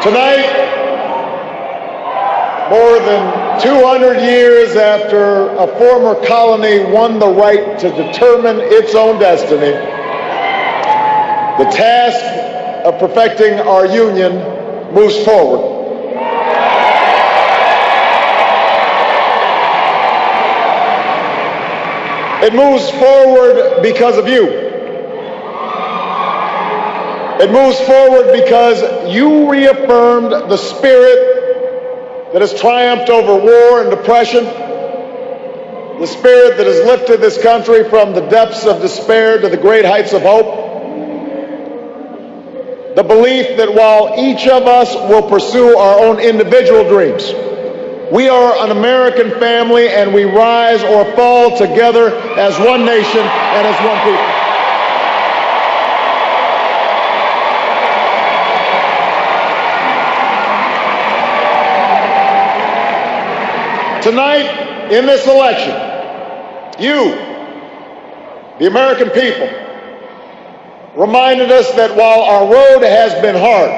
Tonight, more than 200 years after a former colony won the right to determine its own destiny, the task of perfecting our union moves forward. It moves forward because of you. It moves forward because you reaffirmed the spirit that has triumphed over war and depression, the spirit that has lifted this country from the depths of despair to the great heights of hope, the belief that while each of us will pursue our own individual dreams, we are an American family and we rise or fall together as one nation and as one people. Tonight, in this election, you, the American people, reminded us that while our road has been hard,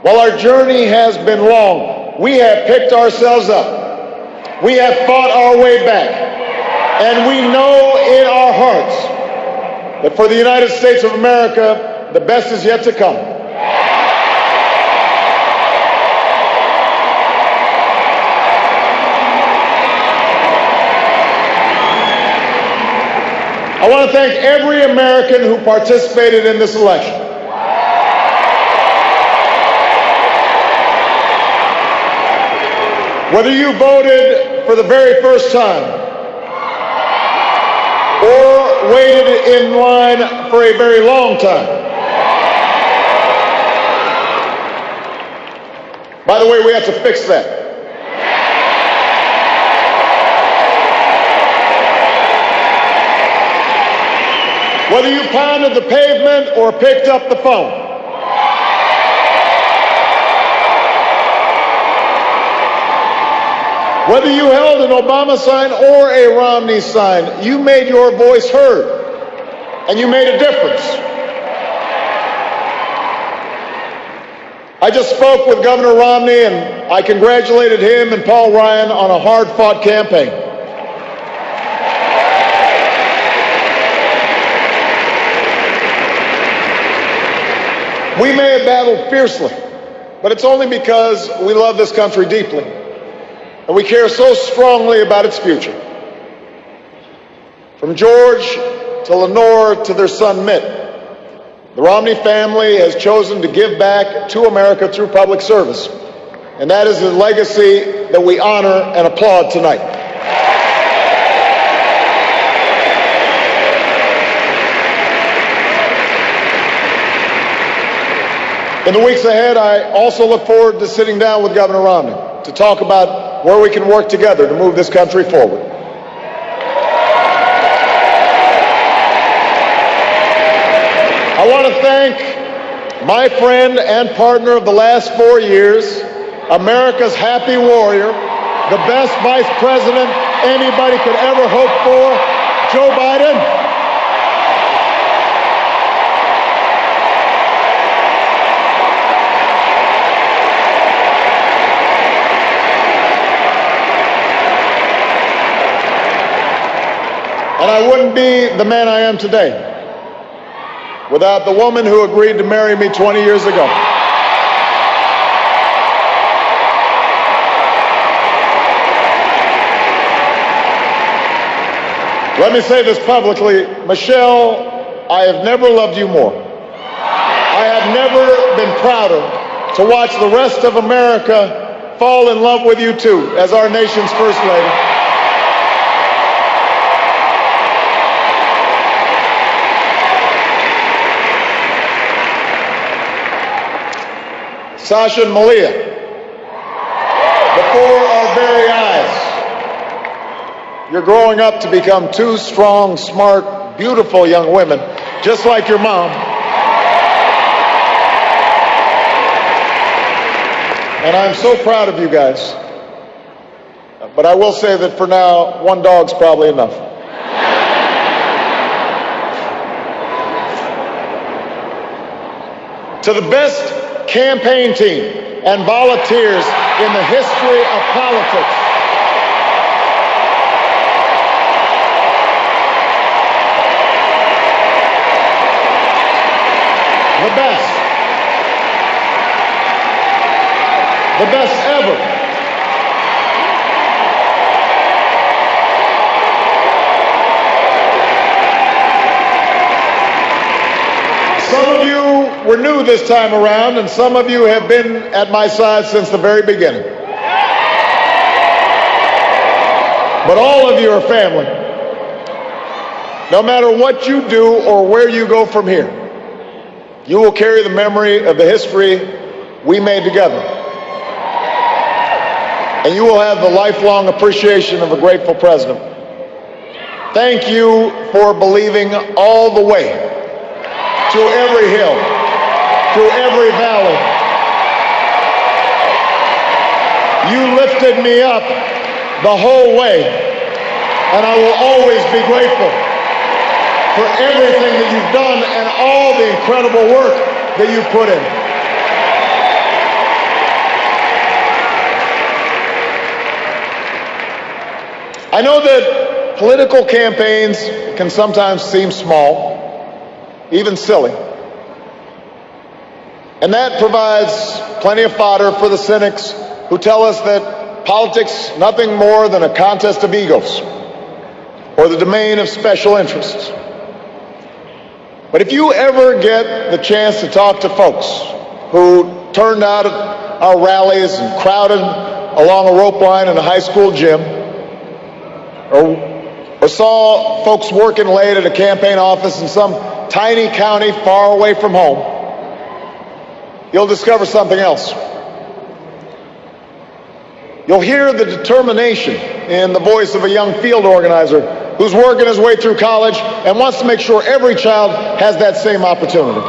while our journey has been long, we have picked ourselves up. We have fought our way back. And we know in our hearts that for the United States of America, the best is yet to come. I want to thank every American who participated in this election. Whether you voted for the very first time or waited in line for a very long time. By the way, we have to fix that. Whether you pounded the pavement or picked up the phone. Whether you held an Obama sign or a Romney sign, you made your voice heard, and you made a difference. I just spoke with Governor Romney, and I congratulated him and Paul Ryan on a hard-fought campaign. We may have battled fiercely, but it's only because we love this country deeply, and we care so strongly about its future. From George to Lenore to their son Mitt, the Romney family has chosen to give back to America through public service, and that is a legacy that we honor and applaud tonight. In the weeks ahead, I also look forward to sitting down with Governor Romney to talk about where we can work together to move this country forward. I want to thank my friend and partner of the last 4 years, America's happy warrior, the best vice president anybody could ever hope for, Joe Biden. And I wouldn't be the man I am today without the woman who agreed to marry me 20 years ago. Let me say this publicly, Michelle, I have never loved you more. I have never been prouder to watch the rest of America fall in love with you too, as our nation's First Lady. Sasha and Malia, before our very eyes, you're growing up to become two strong, smart, beautiful young women, just like your mom. And I'm so proud of you guys. But I will say that for now, one dog's probably enough. to the best campaign team and volunteers in the history of politics. The best. The best ever. Some of you were new this time around, and some of you have been at my side since the very beginning. But all of you are family. No matter what you do or where you go from here, you will carry the memory of the history we made together. And you will have the lifelong appreciation of a grateful president. Thank you for believing all the way through every hill, through every valley. You lifted me up the whole way, and I will always be grateful for everything that you've done and all the incredible work that you put in. I know that political campaigns can sometimes seem small, even silly. And that provides plenty of fodder for the cynics who tell us that politics is nothing more than a contest of egos or the domain of special interests. But if you ever get the chance to talk to folks who turned out at our rallies and crowded along a rope line in a high school gym, or saw folks working late at a campaign office in some tiny county far away from home, you'll discover something else. You'll hear the determination in the voice of a young field organizer who's working his way through college and wants to make sure every child has that same opportunity.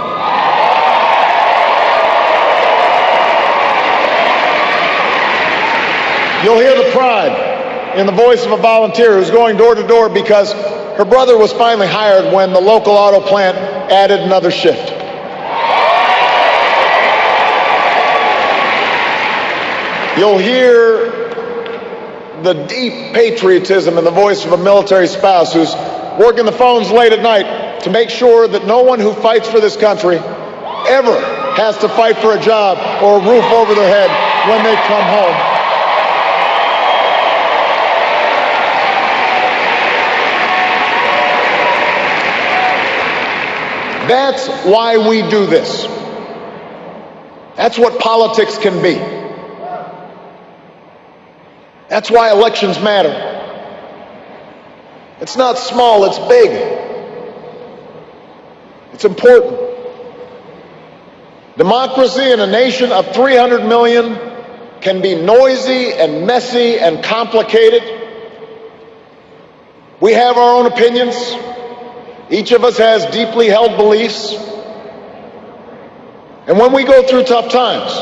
You'll hear the pride in the voice of a volunteer who's going door to door because her brother was finally hired when the local auto plant added another shift. You'll hear the deep patriotism in the voice of a military spouse who's working the phones late at night to make sure that no one who fights for this country ever has to fight for a job or a roof over their head when they come home. That's why we do this. That's what politics can be. That's why elections matter. It's not small, it's big. It's important. Democracy in a nation of 300 million can be noisy and messy and complicated. We have our own opinions. Each of us has deeply held beliefs. And when we go through tough times,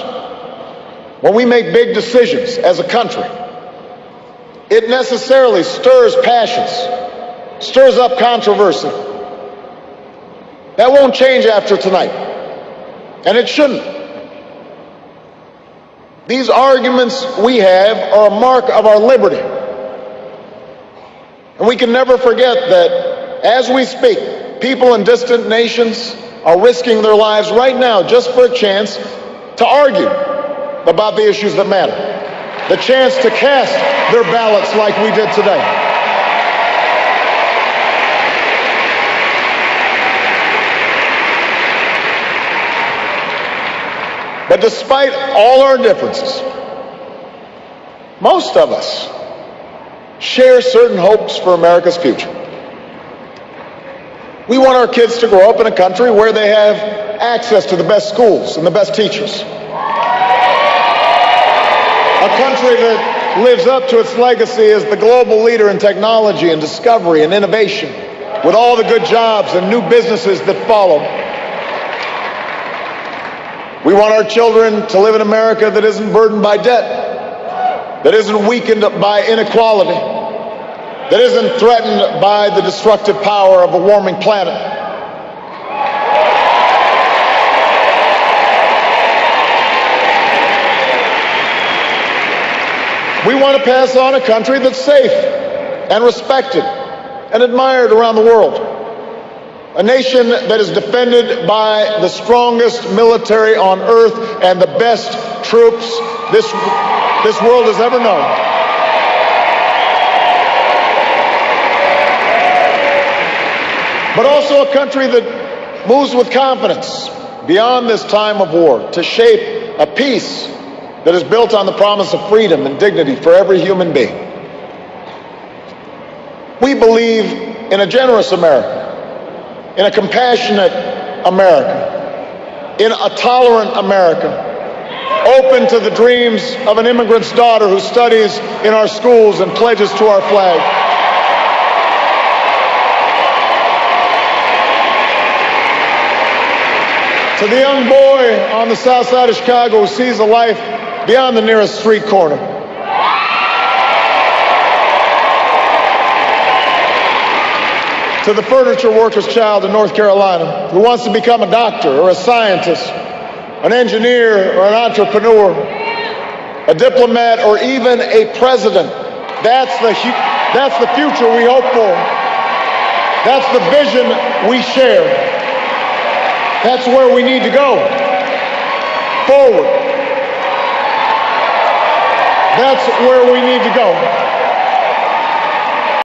when we make big decisions as a country, it necessarily stirs passions, stirs up controversy. That won't change after tonight, and it shouldn't. These arguments we have are a mark of our liberty. And we can never forget that as we speak, people in distant nations are risking their lives right now just for a chance to argue about the issues that matter. The chance to cast their ballots like we did today. But despite all our differences, most of us share certain hopes for America's future. We want our kids to grow up in a country where they have access to the best schools and the best teachers. A country that lives up to its legacy as the global leader in technology and discovery and innovation, with all the good jobs and new businesses that follow. We want our children to live in America that isn't burdened by debt, that isn't weakened by inequality, that isn't threatened by the destructive power of a warming planet. We want to pass on a country that's safe and respected and admired around the world. A nation that is defended by the strongest military on earth and the best troops this world has ever known. But also a country that moves with confidence beyond this time of war to shape a peace that is built on the promise of freedom and dignity for every human being. We believe in a generous America, in a compassionate America, in a tolerant America, open to the dreams of an immigrant's daughter who studies in our schools and pledges to our flag. To the young boy on the south side of Chicago who sees a life beyond the nearest street corner. To the furniture worker's child in North Carolina who wants to become a doctor or a scientist, an engineer or an entrepreneur, a diplomat or even a president. That's the future we hope for. That's the vision we share. That's where we need to go. Forward. That's where we need to go.